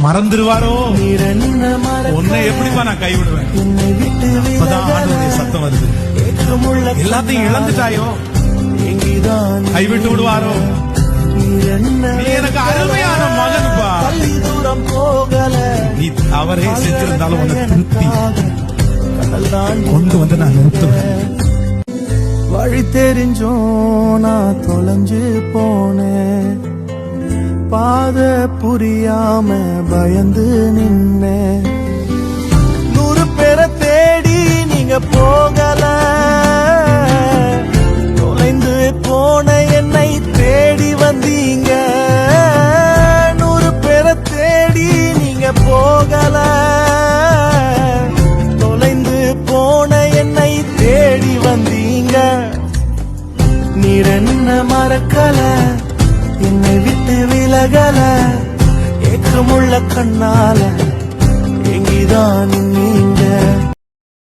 மறந்துடுவாரோ? உன்னை எப்படிப்பா நான் கைவிடுவேன்? அப்பதான் ஆண்டவருடைய சத்தம் வருது. எல்லாத்தையும் இழந்துட்டாயோ? கைவிட்டு விடுவாரோ? நீ எனக்கு அருமையான மகனுப்பா. நீ அவரே செஞ்சிருந்தாலும் உன்னை திருப்பி கொண்டு வந்து நான் நிறுத்துவேன். வழி தெரிஞ்சோ நான் தொலைஞ்சு போனேன், பாத புரியாம பயந்து நின்னே. 100 பேரை தேடி நீங்க போகல, தொலைந்து போன என்னை தேடி வந்தீங்க. 100 பேரை தேடி நீங்க போகல, தொலைந்து போன என்னை தேடி வந்தீங்க. நீர் என்ன மறக்கல, என்னை விட்டு விலகல, ஏக்கமுள்ள கண்ணால எங்கிதான் நீ